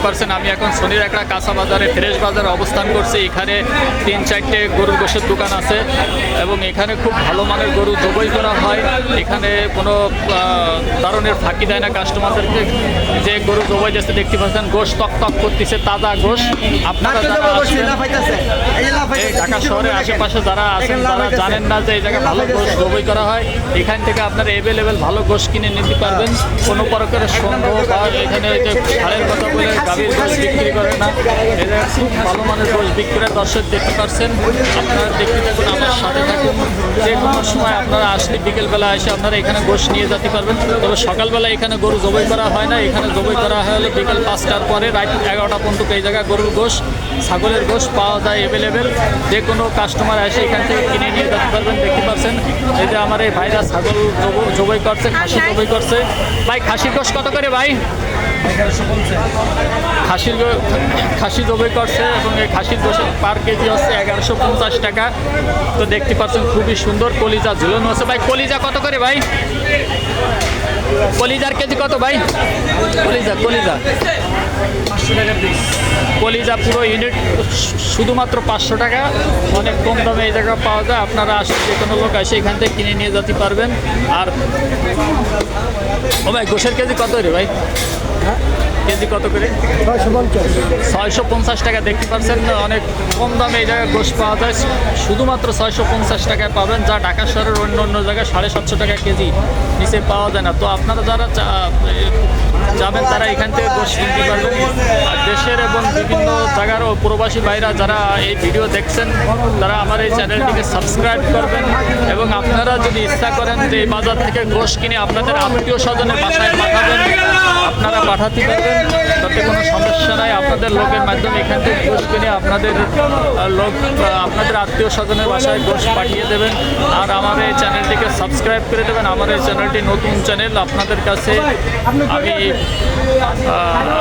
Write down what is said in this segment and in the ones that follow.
পারছেন আমি এখন শনির একটা কাঁচা বাজারে ফ্রেশ বাজারে অবস্থান করছি। এখানে 3-4টে গরুর গোশের দোকান আছে এবং এখানে খুব ভালো মানের গরু জবাই করা হয়। এখানে কোনো ধরনের ফাঁকি দেয় না কাস্টমারদেরকে। যে গরু জবাই যাচ্ছে দেখতে পাচ্ছেন, গোশ টক টক করতেছে, তাজা গোশ। আপনারা যারা আসবেন এই ঢাকা শহরের আশেপাশে যারা আছেন, যারা জানেন না যে এই জায়গায় ভালো গোশ জবাই করা হয়, এখান থেকে আপনারা অ্যাভেলেবেল ভালো গোশ কিনে নিতে পারবেন। কোনো প্রকারের সন্দেহ বা এখানে যে ছাড়ের কথা বলে গাভীর গোশ বিক্রি করে না, এটা খুব ভালো মানের গোশ বিক্রি করে। দর্শক দেখতে পাচ্ছেন, আপনারা দেখতে থাকুন, আমার সাথে থাকুন। যে কোনো সময় আপনারা আসলে বিকেলবেলা এসে আপনারা এখানে গোশ নিয়ে যেতে পারবেন। তবে সকালবেলা এখানে গরু জবাই করা হয় না, এখানে জবাই করা হয় হলো বিকেল 5টার পরে, রাত 11টা পর্যন্ত। এই জায়গায় গরুর গোশ, ছাগলের গোশ পাওয়া যায় অ্যাভেলেবেল। যে কোনো কাস্টমার এসে এখান থেকে কিনে নিয়ে যেতে পারবেন। দেখতে পাচ্ছেন এই যে আমার এই ভাইরা ছাগল জবাই করছে, খাসি জবাই করছে। ভাই খাসির গোশ কত করে ভাই? খাসি জবাই করছে এবং এই খাসির গোশের পার কেজি হচ্ছে 1150 টাকা। তো দেখতে পাচ্ছেন খুবই সুন্দর কলিজা ঝুলানো আছে। ভাই কলিজা কত করে ভাই? কলিজার কেজি কত ভাই? কলিজা 500 টাকা পিস। কলিজা পুরো ইউনিট শুধুমাত্র 500 টাকা। অনেক কম দামে এই জায়গায় পাওয়া যায়। আপনারা আসলে যে কোনো লোক আসে এখান থেকে কিনে নিয়ে যেতে পারবেন। আর ও ভাই গোশের কেজি কত রে ভাই? কেজি কত করে? 650 টাকা। দেখতে পাচ্ছেন অনেক কম দামে এই জায়গায় গোশ পাওয়া যায়। শুধুমাত্র 650 টাকায় পাবেন, যা ঢাকা শহরের অন্য জায়গায় 750 টাকা কেজি নিচে পাওয়া যায় না। তো আপনারা যারা যাবেন তারা এখান থেকে গোশ কিনতে পারবেন। আর দেশের এবং বিভিন্ন জায়গার প্রবাসী ভাইরা যারা এই ভিডিও দেখছেন, তারা আমার এই চ্যানেলটিকে সাবস্ক্রাইব করবেন। এবং আপনারা যদি ইচ্ছা করেন যে এই বাজার থেকে গোশ কিনে আপনাদের আত্মীয় স্বজনের বাসায় পাঠাবেন, আপনারা পাঠাতে পারবেন, তাতে কোনো সমস্যা নাই। আপনাদের লোকের মাধ্যমে এখান থেকে গোশ কিনে আপনাদের আপনাদের আত্মীয় স্বজনের বাসায় গোশ পাঠিয়ে দেবেন। আর আমার এই চ্যানেলটিকে সাবস্ক্রাইব করে দেবেন। আমার এই চ্যানেলটি নতুন চ্যানেল, আপনাদের কাছে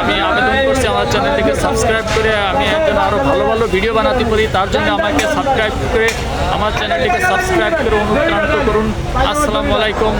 আমি আবেদন করছি আমার চ্যানেলটিকে সাবস্ক্রাইব করে আমি একজন আরও ভালো ভালো ভিডিও বানাতে পারি। তার জন্য আমাকে সাবস্ক্রাইব করে আমার চ্যানেলটিকে সাবস্ক্রাইব করে অনুপ্রাণিত করুন। আসসালামু আলাইকুম।